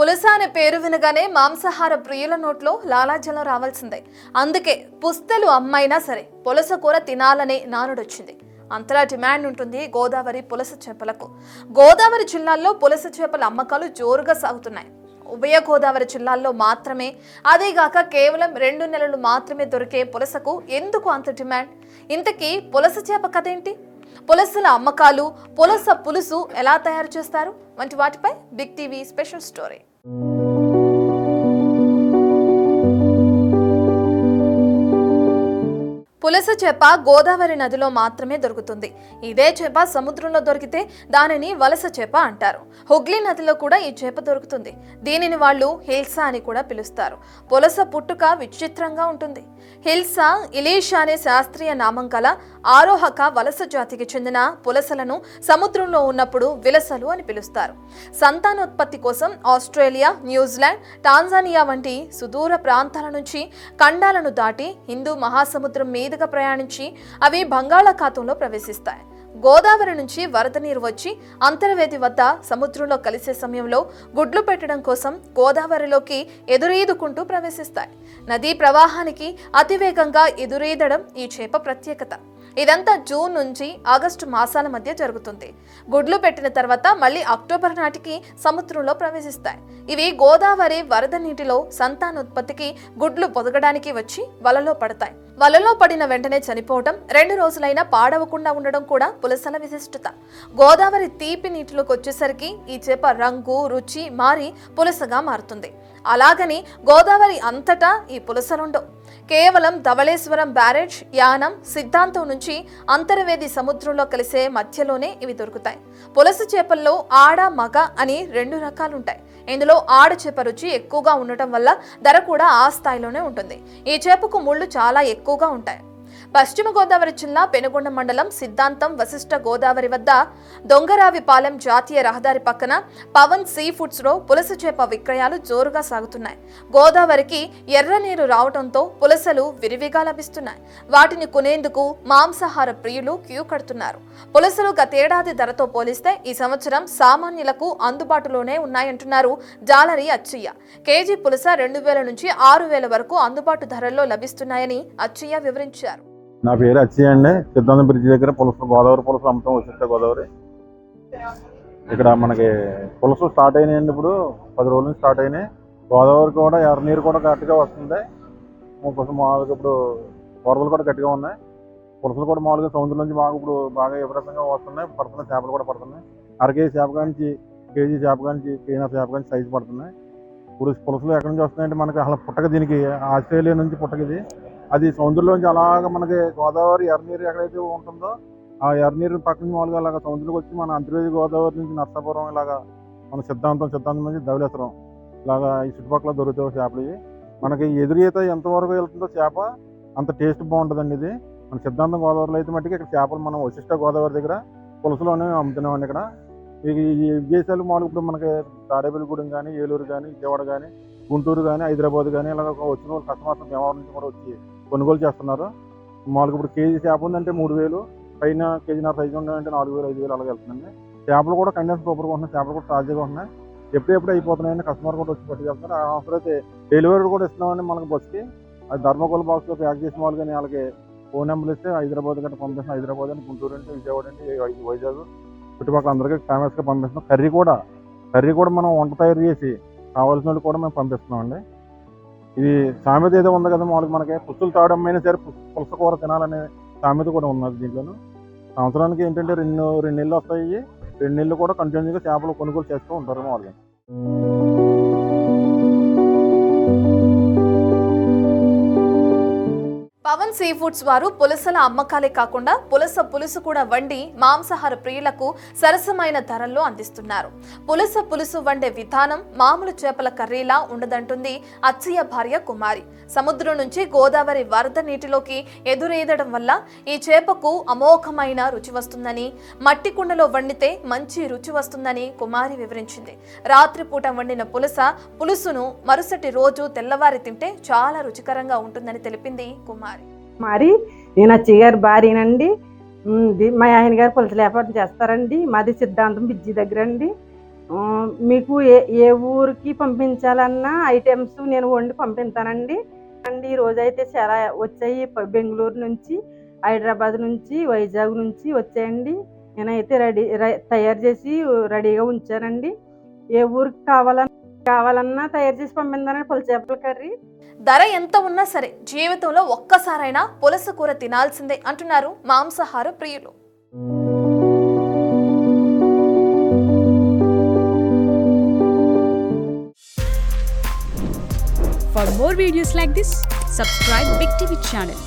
పులస అనే పేరు వినగానే మాంసాహార ప్రియుల నోట్లో లాలాజలం రావాల్సిందే. అందుకే పుస్తలు అమ్మైనా సరే పులస కూర తినాలనే నానుడొచ్చింది. అంతలా డిమాండ్ ఉంటుంది గోదావరి పులస చేపలకు. గోదావరి జిల్లాల్లో పులస చేపల అమ్మకాలు జోరుగా సాగుతున్నాయి. ఉభయ గోదావరి జిల్లాల్లో మాత్రమే, అదేగాక కేవలం 2 నెలలు మాత్రమే దొరికే పులసకు ఎందుకు అంత డిమాండ్? ఇంతకీ పులస చేప కథ ఏంటి? పులసల అమ్మకాలు, పులస పులుసు ఎలా తయారు చేస్తారు వంటి వాటిపై బిగ్ టీవీ స్పెషల్ స్టోరీ. పులస చేప గోదావరి నదిలో మాత్రమే దొరుకుతుంది. ఇదే చేప సముద్రంలో దొరికితే దానిని వలస చేప అంటారు. హుగ్లీ నదిలో కూడా ఈ చేప దొరుకుతుంది. దీనిని వాళ్ళు హిల్సా అని కూడా పిలుస్తారు. పులస పుట్టుక విచిత్రంగా ఉంటుంది. హిల్సా ఇలీషా అనే శాస్త్రీయ నామం గల ఆరోహక వలస జాతికి చెందిన పులసలను సముద్రంలో ఉన్నప్పుడు విలసలు అని పిలుస్తారు. సంతానోత్పత్తి కోసం ఆస్ట్రేలియా, న్యూజిలాండ్, టాంజానియా వంటి సుదూర ప్రాంతాల నుంచి ఖండాలను దాటి హిందూ మహాసముద్రం మీదుగా ప్రయాణించి అవి బంగాళాఖాతంలో ప్రవేశిస్తాయి. గోదావరి నుంచి వరద నీరు వచ్చి అంతర్వేది వద్ద సముద్రంలో కలిసే సమయంలో గుడ్లు పెట్టడం కోసం గోదావరిలోకి ఎదురీదుకుంటూ ప్రవేశిస్తాయి. నదీ ప్రవాహానికి అతివేగంగా ఎదురీదడం ఈ చేప ప్రత్యేకత. ఇదంతా జూన్ నుంచి ఆగస్టు మాసాల మధ్య జరుగుతుంది. గుడ్లు పెట్టిన తర్వాత మళ్ళీ అక్టోబర్ నాటికి సముద్రంలో ప్రవేశిస్తాయి. ఇవి గోదావరి వరద నీటిలో సంతానోత్పత్తికి గుడ్లు పొదగడానికి వచ్చి వలలో పడతాయి. వలలో పడిన వెంటనే చనిపోవటం, 2 రోజులైనా పాడవకుండా ఉండడం కూడా పులసల విశిష్టత. గోదావరి తీపి నీటిలోకి వచ్చేసరికి ఈ చేప రంగు, రుచి మారి పులసగా మారుతుంది. అలాగని గోదావరి అంతటా ఈ పులసలుండవు. కేవలం ధవళేశ్వరం బ్యారేజ్, యానం, సిద్ధాంతం నుంచి అంతర్వేది సముద్రంలో కలిసే మధ్యలోనే ఇవి దొరుకుతాయి. పులస చేపల్లో ఆడ, మగ అని 2 రకాలుంటాయి. ఇందులో ఆడ చేప రుచి ఎక్కువగా ఉండటం వల్ల ధర కూడా ఆ స్థాయిలోనే ఉంటుంది. ఈ చేపకు ముళ్ళు చాలా ఎక్కువగా ఉంటాయి. పశ్చిమ గోదావరి జిల్లా పెనుగొండ మండలం సిద్ధాంతం వశిష్ఠ గోదావరి వద్ద దొంగరావిపాలెం జాతీయ రహదారి పక్కన పవన్ సీ ఫుడ్స్ లో పులస చేప విక్రయాలు జోరుగా సాగుతున్నాయి. గోదావరికి ఎర్ర నీరు రావడంతో పులసలు విరివిగా లభిస్తున్నాయి. వాటిని కొనేందుకు మాంసాహార ప్రియులు క్యూ కడుతున్నారు. పులసలు గతేడాది ధరతో పోలిస్తే ఈ సంవత్సరం సామాన్యులకు అందుబాటులోనే ఉన్నాయంటున్నారు జాలరి అచ్చయ్య. కేజీ పులస 2000 నుంచి 6000 వరకు అందుబాటు ధరల్లో లభిస్తున్నాయని అచ్చయ్య వివరించారు. నా పేరు అచ్చయ్య అండి. సిద్ధాంతం బ్రిడ్జి దగ్గర గోదావరి పులస అమ్ముతాం. వశిష్ఠ గోదావరి. ఇక్కడ మనకి పులస స్టార్ట్ అయినాయండి. ఇప్పుడు 10 రోజుల నుంచి స్టార్ట్ అయినాయి. గోదావరి కూడా ఎర్ర నీరు కూడా గట్టిగా వస్తుంది. మామూలుగా ఇప్పుడు వరదలు కూడా గట్టిగా ఉన్నాయి. పులసలు కూడా మామూలుగా సముద్రం నుంచి బాగా విపరీతంగా వస్తున్నాయి. పడుతున్నాయి, చేపలు కూడా పడుతున్నాయి. కేజీ చేప కానించి కేజీ చేప కానించి కేజీన్నర చేప కానించి సైజు పడుతున్నాయి. ఇప్పుడు పులసలు ఎక్కడి నుంచి వస్తున్నాయంటే మనకి అసలు పుట్టక, దీనికి ఆస్ట్రేలియా నుంచి పుట్టకిది. అది సముద్రంలోంచి అలాగ మనకి గోదావరి ఎర్రనీరు ఎక్కడైతే ఉంటుందో ఆ ఎర్రనీరు పక్కన మామూలుగా అలాగ సముద్రంకి వచ్చి మన అంతర్వేది గోదావరి నుంచి నర్సాపురం ఇలాగా మన సిద్ధాంతం నుంచి ధవళేశ్వరం ఇలాగా ఈ చుట్టుపక్కల దొరుకుతాయి చేపలు. ఇవి మనకి ఎదురీత ఎంతవరకు వెళ్తుందో చేప అంత టేస్ట్ బాగుంటుందండి. ఇది మన సిద్ధాంతం గోదావరిలో అయితే మట్టికి ఇక్కడ చేపలు మనం వశిష్ఠ గోదావరి దగ్గర పులసలోనే అమ్ముతున్నామండి. ఇక్కడ ఈ విదేశాలు మామూలుగా ఇప్పుడు మనకి తాడేపల్లిగూడెం కానీ, ఏలూరు కానీ, విజయవాడ కానీ, గుంటూరు కానీ, హైదరాబాద్ కానీ ఇలాగ వచ్చిన వాళ్ళు కస్టమర్స్ భీమవరం నుంచి కూడా వచ్చి కొనుగోలు చేస్తున్నారు. మామూలుగా ఇప్పుడు కేజీ చేప ఉందంటే 3000, పైన కేజీన్నర సైజు ఉన్నాయంటే 4000, 5000 అలాగే వెళ్తుందండి. చేపలు కూడా కండిషన్ సూపర్గా ఉంటున్నాయి. చేపలు కూడా తాజాగా ఉంటున్నాయి. ఎప్పుడెప్పుడు అయిపోతున్నాయని కస్టమర్ కూడా వచ్చి పట్టుకెళ్తున్నారు. అవసరం అయితే డెలివరీ కూడా ఇస్తున్నామండి. మనకి బస్కి అది ధర్మకోల్ బాక్స్లో ప్యాక్ చేసిన వాళ్ళు కానీ వాళ్ళకి ఫోన్ నెంబర్లు ఇస్తే హైదరాబాద్ గట్రా పంపిస్తున్నాం. హైదరాబాద్ అని, గుంటూరు అంటే, విజయవాడ అంటే, వైజాగ్ చుట్టుపక్కల అందరికీ ఫేమస్గా పంపిస్తున్నాం. కర్రీ కూడా మనం వంట తయారు చేసి కావాల్సిన వాళ్ళు కూడా మేము పంపిస్తున్నామండి. ఇది సామెత ఏదో ఉంది కదా, మామూలుగా మనకి పుస్తులు తాగడమైనా సరే పులస కూర తినాలనే సామెత కూడా ఉన్నది దీంట్లోనూ. సంవత్సరానికి ఏంటంటే 2 నెలలు వస్తాయి. 2 నెలలు కూడా కంటిన్యూగా చేపలు కొనుగోలు చేస్తూ ఉంటారు మామూలుగా. పవన్ సీ ఫుడ్స్ వారు పులసల అమ్మకాలే కాకుండా పులస పులుసు కూడా వండి మాంసాహార ప్రియులకు సరసమైన ధరల్లో అందిస్తున్నారు. పులుసు వండే విధానం మామూలు చేపల కర్రీలా ఉండదంటుంది అచ్చయ్య భార్య కుమారి. సముద్రం నుంచి గోదావరి వరద నీటిలోకి ఎదురీదడం వల్ల ఈ చేపకు అమోఘమైన రుచి వస్తుందని, మట్టి కుండలో వండితే మంచి రుచి వస్తుందని కుమారి వివరించింది. రాత్రిపూట వండిన పులుసును మరుసటి రోజు తెల్లవారి తింటే చాలా రుచికరంగా ఉంటుందని తెలిపింది కుమారి. నేను అచ్చయ్య గారి భార్యనండి. మా ఆయన గారు పులస వ్యాపారం చేస్తారండి. మాది సిద్ధాంతం బ్రిడ్జి దగ్గర అండి. మీకు ఏ ఊరికి పంపించాలన్నా ఐటమ్స్ నేను వండి పంపిస్తానండి. ఈ రోజైతే చాలా వచ్చాయి. బెంగళూరు నుంచి, హైదరాబాద్ నుంచి, వైజాగ్ నుంచి వచ్చాయండి. నేనైతే తయారు చేసి రెడీగా ఉంచానండి. ఏ ఊరికి కావాలన్నా తయారు చేసి పంపిస్తానండి. పులస చేపల కర్రీ. ధర ఎంత ఉన్నా సరే జీవితంలో ఒక్కసారైనా పులస కూర తినాల్సిందే అంటున్నారు మాంసాహార ప్రియులు. For more videos like this, subscribe Big TV channel.